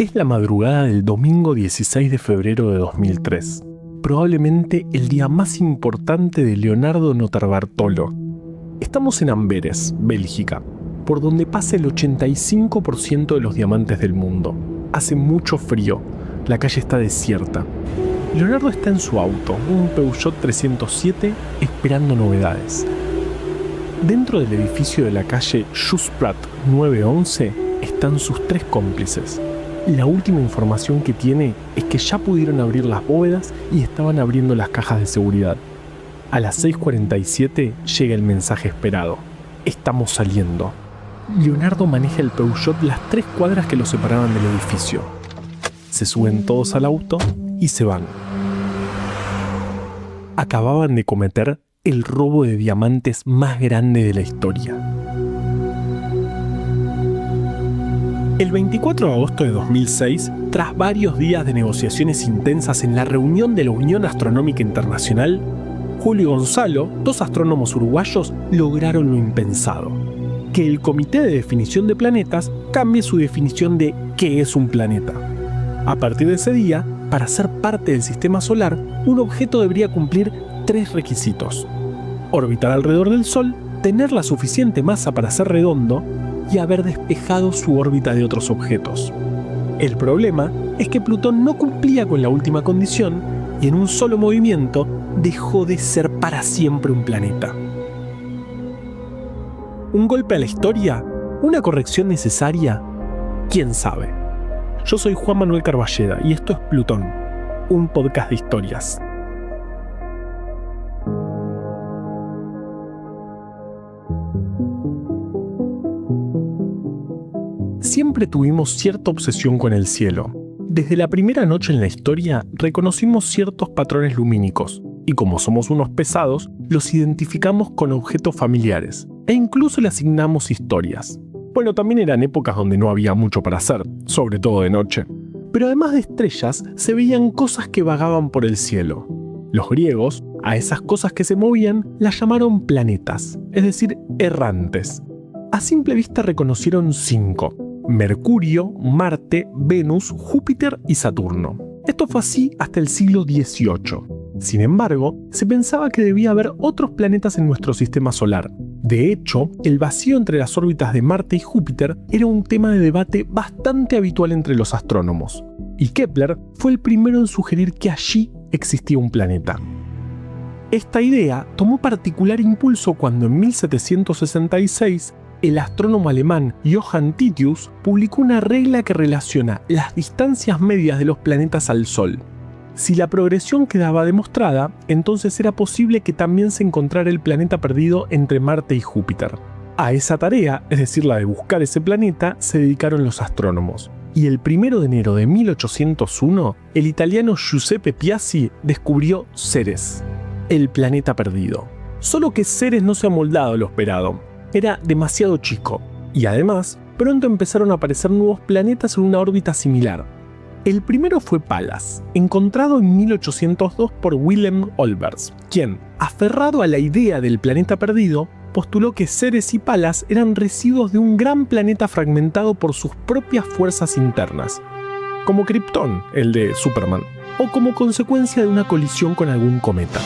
Es la madrugada del domingo 16 de febrero de 2003, probablemente el día más importante de Leonardo Notarbartolo. Estamos en Amberes, Bélgica, por donde pasa el 85% de los diamantes del mundo. Hace mucho frío, la calle está desierta. Leonardo está en su auto, un Peugeot 307, esperando novedades. Dentro del edificio de la calle Jusprat 911 están sus tres cómplices. La última información que tiene es que ya pudieron abrir las bóvedas y estaban abriendo las cajas de seguridad. A las 6:47 llega el mensaje esperado. Estamos saliendo. Leonardo maneja el Peugeot las 3 cuadras que lo separaban del edificio. Se suben todos al auto y se van. Acababan de cometer el robo de diamantes más grande de la historia. El 24 de agosto de 2006, tras varios días de negociaciones intensas en la reunión de la Unión Astronómica Internacional, Julio y Gonzalo, 2 astrónomos uruguayos, lograron lo impensado: que el Comité de Definición de Planetas cambie su definición de qué es un planeta. A partir de ese día, para ser parte del Sistema Solar, un objeto debería cumplir 3 requisitos: orbitar alrededor del Sol, tener la suficiente masa para ser redondo y haber despejado su órbita de otros objetos. El problema es que Plutón no cumplía con la última condición y en un solo movimiento dejó de ser para siempre un planeta. ¿Un golpe a la historia? ¿Una corrección necesaria? ¿Quién sabe? Yo soy Juan Manuel Carballeda y esto es Plutón, un podcast de historias. Siempre tuvimos cierta obsesión con el cielo. Desde la primera noche en la historia reconocimos ciertos patrones lumínicos y como somos unos pesados, los identificamos con objetos familiares e incluso le asignamos historias. Bueno, también eran épocas donde no había mucho para hacer, sobre todo de noche. Pero además de estrellas, se veían cosas que vagaban por el cielo. Los griegos, a esas cosas que se movían, las llamaron planetas, es decir, errantes. A simple vista reconocieron 5: Mercurio, Marte, Venus, Júpiter y Saturno. Esto fue así hasta el siglo XVIII. Sin embargo, se pensaba que debía haber otros planetas en nuestro sistema solar. De hecho, el vacío entre las órbitas de Marte y Júpiter era un tema de debate bastante habitual entre los astrónomos. Y Kepler fue el primero en sugerir que allí existía un planeta. Esta idea tomó particular impulso cuando en 1766 el astrónomo alemán Johann Titius publicó una regla que relaciona las distancias medias de los planetas al Sol. Si la progresión quedaba demostrada, entonces era posible que también se encontrara el planeta perdido entre Marte y Júpiter. A esa tarea, es decir, la de buscar ese planeta, se dedicaron los astrónomos. Y el 1 de enero de 1801, el italiano Giuseppe Piazzi descubrió Ceres, el planeta perdido. Solo que Ceres no se amoldaba a lo esperado. Era demasiado chico, y además, pronto empezaron a aparecer nuevos planetas en una órbita similar. El primero fue Pallas, encontrado en 1802 por Wilhelm Olbers, quien, aferrado a la idea del planeta perdido, postuló que Ceres y Pallas eran residuos de un gran planeta fragmentado por sus propias fuerzas internas, como Krypton, el de Superman, o como consecuencia de una colisión con algún cometa.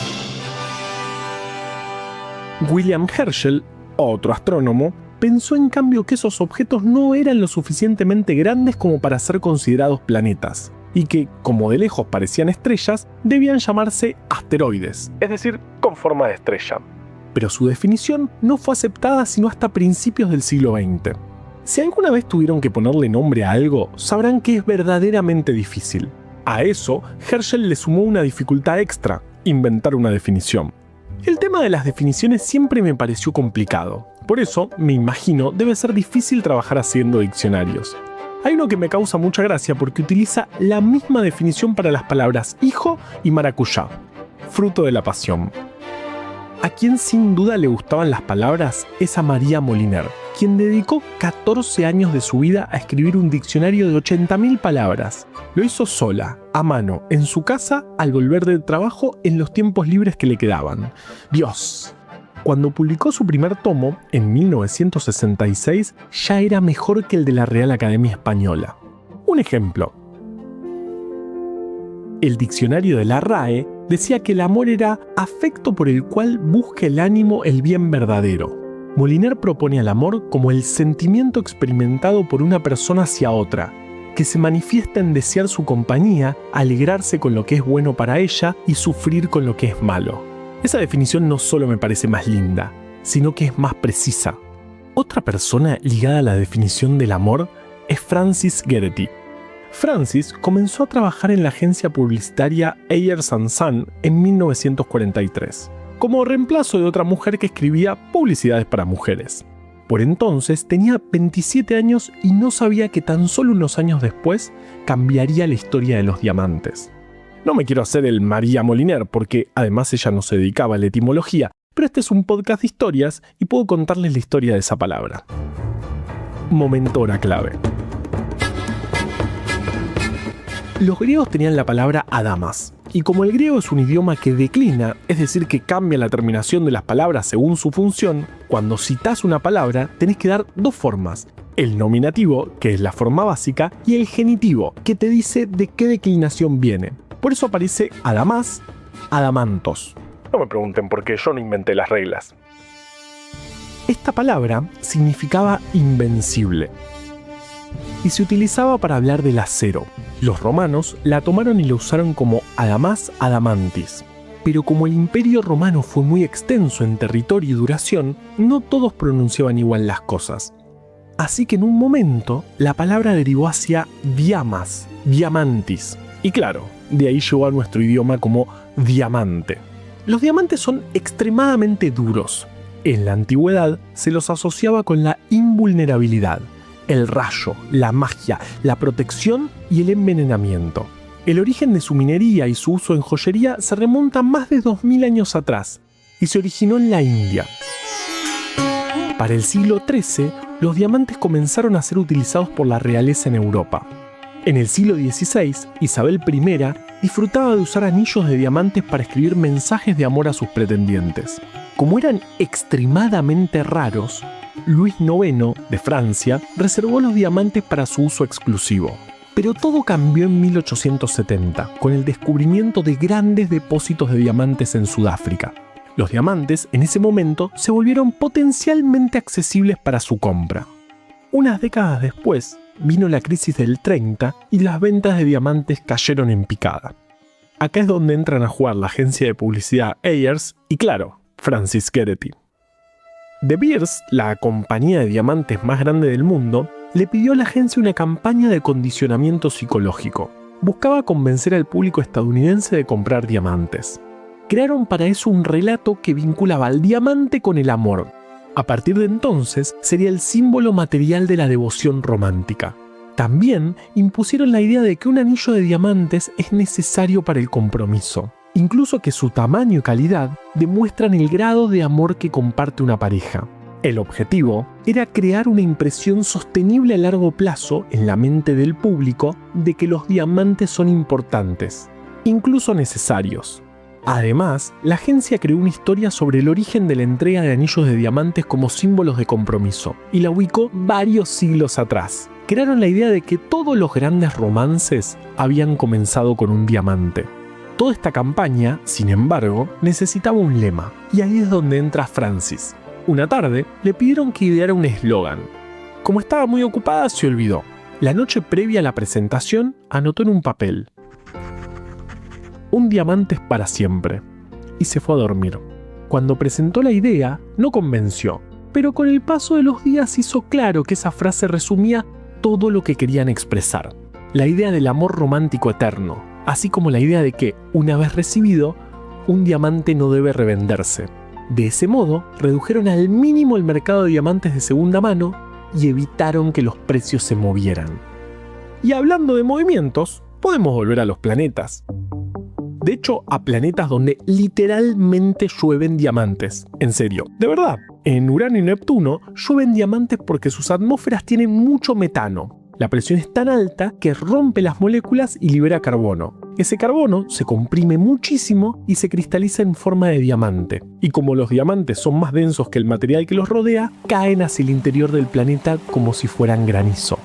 William Herschel, otro astrónomo, pensó en cambio que esos objetos no eran lo suficientemente grandes como para ser considerados planetas, y que, como de lejos parecían estrellas, debían llamarse asteroides, es decir, con forma de estrella. Pero su definición no fue aceptada sino hasta principios del siglo XX. Si alguna vez tuvieron que ponerle nombre a algo, sabrán que es verdaderamente difícil. A eso, Herschel le sumó una dificultad extra: inventar una definición. El tema de las definiciones siempre me pareció complicado. Por eso, me imagino, debe ser difícil trabajar haciendo diccionarios. Hay uno que me causa mucha gracia porque utiliza la misma definición para las palabras hijo y maracuyá, fruto de la pasión. A quien sin duda le gustaban las palabras es a María Moliner, quien dedicó 14 años de su vida a escribir un diccionario de 80.000 palabras. Lo hizo sola, a mano, en su casa, al volver del trabajo, en los tiempos libres que le quedaban. Dios. Cuando publicó su primer tomo, en 1966, ya era mejor que el de la Real Academia Española. Un ejemplo. El diccionario de la RAE decía que el amor era afecto por el cual busca el ánimo el bien verdadero. Moliner propone al amor como el sentimiento experimentado por una persona hacia otra, que se manifiesta en desear su compañía, alegrarse con lo que es bueno para ella y sufrir con lo que es malo. Esa definición no solo me parece más linda, sino que es más precisa. Otra persona ligada a la definición del amor es Francis Gerety. Francis comenzó a trabajar en la agencia publicitaria Ayers & Son en 1943, como reemplazo de otra mujer que escribía publicidades para mujeres. Por entonces tenía 27 años y no sabía que tan solo unos años después cambiaría la historia de los diamantes. No me quiero hacer el María Moliner porque además ella no se dedicaba a la etimología, pero este es un podcast de historias y puedo contarles la historia de esa palabra. Momento hora clave. Los griegos tenían la palabra adamas, y como el griego es un idioma que declina, es decir, que cambia la terminación de las palabras según su función, cuando citás una palabra tenés que dar dos formas: el nominativo, que es la forma básica, y el genitivo, que te dice de qué declinación viene. Por eso aparece adamas, adamantos. No me pregunten por qué, yo no inventé las reglas. Esta palabra significaba invencible y se utilizaba para hablar del acero. Los romanos la tomaron y la usaron como adamas adamantis. Pero como el imperio romano fue muy extenso en territorio y duración, no todos pronunciaban igual las cosas. Así que en un momento la palabra derivó hacia diamas, diamantis. Y claro, de ahí llegó a nuestro idioma como diamante. Los diamantes son extremadamente duros. En la antigüedad se los asociaba con la invulnerabilidad, el rayo, la magia, la protección y el envenenamiento. El origen de su minería y su uso en joyería se remonta más de 2000 años atrás y se originó en la India. Para el siglo XIII, los diamantes comenzaron a ser utilizados por la realeza en Europa. En el siglo XVI, Isabel I disfrutaba de usar anillos de diamantes para escribir mensajes de amor a sus pretendientes. Como eran extremadamente raros, Luis IX de Francia reservó los diamantes para su uso exclusivo. Pero todo cambió en 1870, con el descubrimiento de grandes depósitos de diamantes en Sudáfrica. Los diamantes en ese momento se volvieron potencialmente accesibles para su compra. Unas décadas después, vino la crisis del 30 y las ventas de diamantes cayeron en picada. Acá es donde entran a jugar la agencia de publicidad Ayers y, claro, Francis Gerety. De Beers, la compañía de diamantes más grande del mundo, le pidió a la agencia una campaña de condicionamiento psicológico. Buscaba convencer al público estadounidense de comprar diamantes. Crearon para eso un relato que vinculaba al diamante con el amor. A partir de entonces, sería el símbolo material de la devoción romántica. También impusieron la idea de que un anillo de diamantes es necesario para el compromiso. Incluso que su tamaño y calidad demuestran el grado de amor que comparte una pareja. El objetivo era crear una impresión sostenible a largo plazo en la mente del público de que los diamantes son importantes, incluso necesarios. Además, la agencia creó una historia sobre el origen de la entrega de anillos de diamantes como símbolos de compromiso y la ubicó varios siglos atrás. Crearon la idea de que todos los grandes romances habían comenzado con un diamante. Toda esta campaña, sin embargo, necesitaba un lema, y ahí es donde entra Francis. Una tarde le pidieron que ideara un eslogan. Como estaba muy ocupada, se olvidó. La noche previa a la presentación, anotó en un papel: un diamante es para siempre, y se fue a dormir. Cuando presentó la idea, no convenció, pero con el paso de los días hizo claro que esa frase resumía todo lo que querían expresar. La idea del amor romántico eterno, así como la idea de que, una vez recibido, un diamante no debe revenderse. De ese modo, redujeron al mínimo el mercado de diamantes de segunda mano y evitaron que los precios se movieran. Y hablando de movimientos, podemos volver a los planetas. De hecho, a planetas donde literalmente llueven diamantes. En serio, de verdad. En Urano y Neptuno llueven diamantes porque sus atmósferas tienen mucho metano. La presión es tan alta que rompe las moléculas y libera carbono. Ese carbono se comprime muchísimo y se cristaliza en forma de diamante. Y como los diamantes son más densos que el material que los rodea, caen hacia el interior del planeta como si fueran granizo.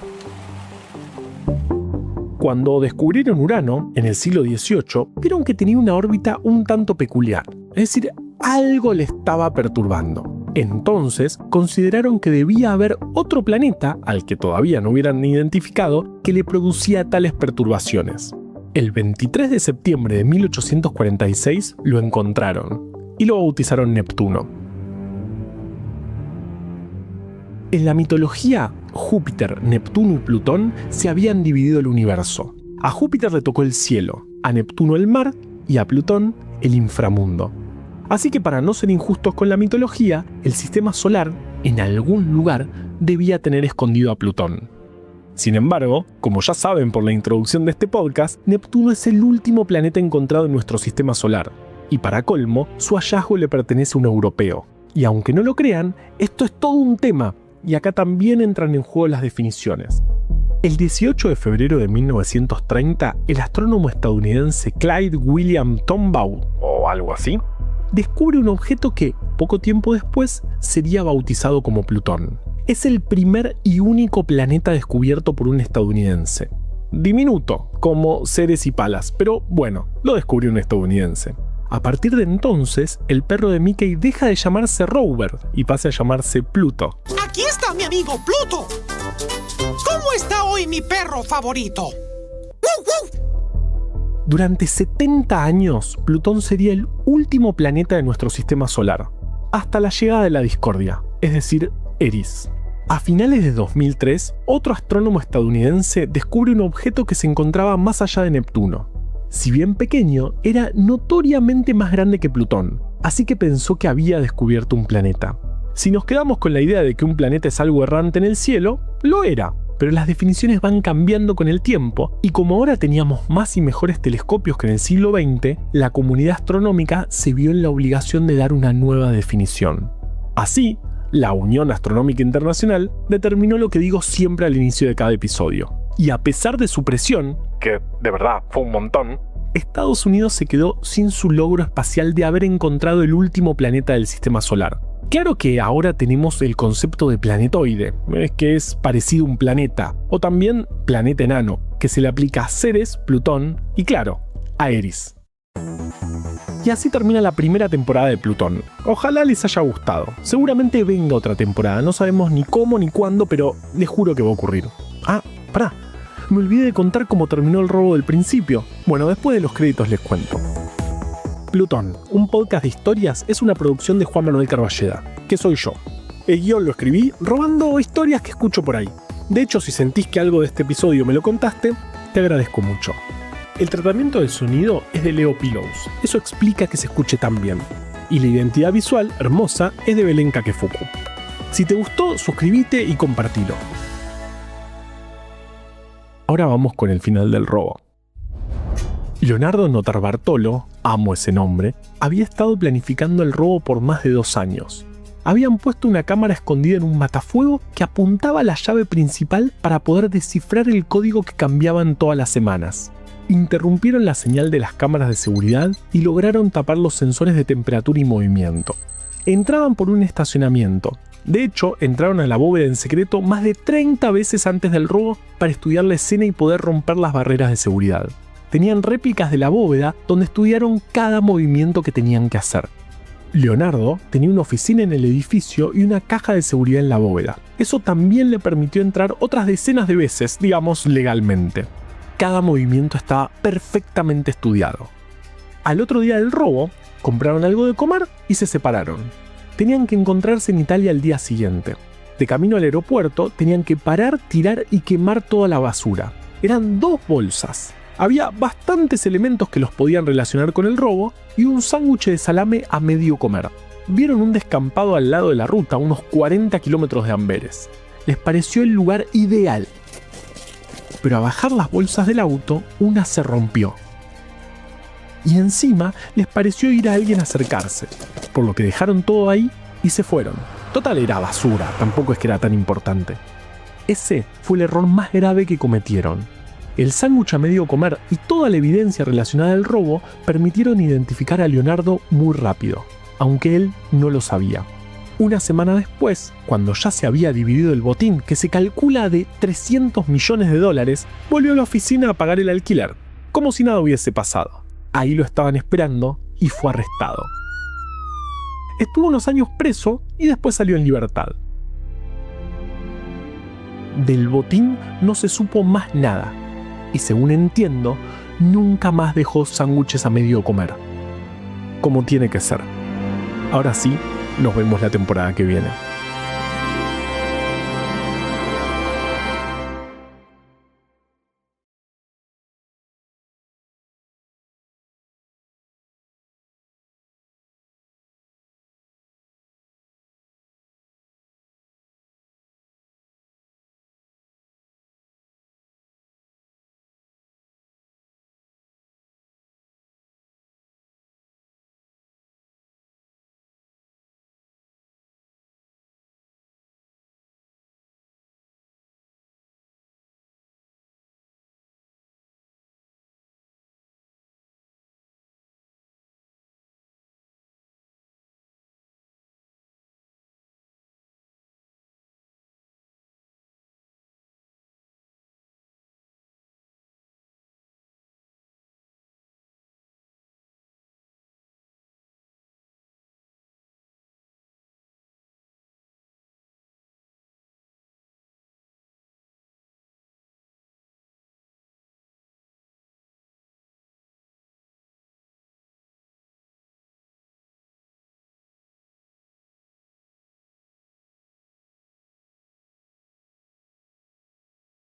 Cuando descubrieron Urano, en el siglo XVIII, vieron que tenía una órbita un tanto peculiar, es decir, algo le estaba perturbando. Entonces, consideraron que debía haber otro planeta, al que todavía no hubieran identificado, que le producía tales perturbaciones. El 23 de septiembre de 1846 lo encontraron y lo bautizaron Neptuno. En la mitología, Júpiter, Neptuno y Plutón se habían dividido el universo. A Júpiter le tocó el cielo, a Neptuno el mar y a Plutón el inframundo. Así que para no ser injustos con la mitología, el sistema solar, en algún lugar, debía tener escondido a Plutón. Sin embargo, como ya saben por la introducción de este podcast, Neptuno es el último planeta encontrado en nuestro sistema solar. Y para colmo, su hallazgo le pertenece a un europeo. Y aunque no lo crean, esto es todo un tema. Y acá también entran en juego las definiciones. El 18 de febrero de 1930, el astrónomo estadounidense Clyde William Tombaugh, o algo así, descubre un objeto que, poco tiempo después, sería bautizado como Plutón. Es el primer y único planeta descubierto por un estadounidense. Diminuto, como Ceres y Palas, pero bueno, lo descubrió un estadounidense. A partir de entonces, el perro de Mickey deja de llamarse Rover y pasa a llamarse Pluto. ¡Aquí está mi amigo Pluto! ¿Cómo está hoy mi perro favorito? Durante 70 años, Plutón sería el último planeta de nuestro sistema solar, hasta la llegada de la discordia, es decir, Eris. A finales de 2003, otro astrónomo estadounidense descubre un objeto que se encontraba más allá de Neptuno. Si bien pequeño, era notoriamente más grande que Plutón, así que pensó que había descubierto un planeta. Si nos quedamos con la idea de que un planeta es algo errante en el cielo, lo era, pero las definiciones van cambiando con el tiempo, y como ahora teníamos más y mejores telescopios que en el siglo XX, la comunidad astronómica se vio en la obligación de dar una nueva definición. Así, la Unión Astronómica Internacional determinó lo que digo siempre al inicio de cada episodio. Y a pesar de su presión, que de verdad fue un montón, Estados Unidos se quedó sin su logro espacial de haber encontrado el último planeta del sistema solar. Claro que ahora tenemos el concepto de planetoide, que es parecido a un planeta, o también planeta enano, que se le aplica a Ceres, Plutón y claro, a Eris. Y así termina la primera temporada de Plutón. Ojalá les haya gustado. Seguramente venga otra temporada, no sabemos ni cómo ni cuándo, pero les juro que va a ocurrir. Ah, pará, me olvidé de contar cómo terminó el robo del principio. Bueno, después de los créditos les cuento. Plutón, un podcast de historias, es una producción de Juan Manuel Carballeda, que soy yo. El guión lo escribí robando historias que escucho por ahí. De hecho, si sentís que algo de este episodio me lo contaste, te agradezco mucho. El tratamiento del sonido es de Leo Pillows, eso explica que se escuche tan bien. Y la identidad visual, hermosa, es de Belén Kakefuku. Si te gustó, suscríbete y compartilo. Ahora vamos con el final del robo. Leonardo Notarbartolo, amo ese nombre, había estado planificando el robo por más de 2 años. Habían puesto una cámara escondida en un matafuego que apuntaba a la llave principal para poder descifrar el código que cambiaban todas las semanas. Interrumpieron la señal de las cámaras de seguridad y lograron tapar los sensores de temperatura y movimiento. Entraban por un estacionamiento. De hecho, entraron a la bóveda en secreto más de 30 veces antes del robo para estudiar la escena y poder romper las barreras de seguridad. Tenían réplicas de la bóveda donde estudiaron cada movimiento que tenían que hacer. Leonardo tenía una oficina en el edificio y una caja de seguridad en la bóveda. Eso también le permitió entrar otras decenas de veces, digamos legalmente. Cada movimiento estaba perfectamente estudiado. Al otro día del robo, compraron algo de comer y se separaron. Tenían que encontrarse en Italia al día siguiente. De camino al aeropuerto, tenían que parar, tirar y quemar toda la basura. Eran 2 bolsas. Había bastantes elementos que los podían relacionar con el robo y un sándwich de salame a medio comer. Vieron un descampado al lado de la ruta, a unos 40 kilómetros de Amberes. Les pareció el lugar ideal. Pero a bajar las bolsas del auto, una se rompió. Y encima les pareció ir a alguien a acercarse, por lo que dejaron todo ahí y se fueron. Total, era basura, tampoco es que era tan importante. Ese fue el error más grave que cometieron. El sándwich a medio comer y toda la evidencia relacionada al robo permitieron identificar a Leonardo muy rápido, aunque él no lo sabía. Una semana después, cuando ya se había dividido el botín, que se calcula de $300 millones, volvió a la oficina a pagar el alquiler, como si nada hubiese pasado. Ahí lo estaban esperando y fue arrestado. Estuvo unos años preso y después salió en libertad. Del botín no se supo más nada, y según entiendo, nunca más dejó sándwiches a medio comer. Como tiene que ser. Ahora sí, nos vemos la temporada que viene.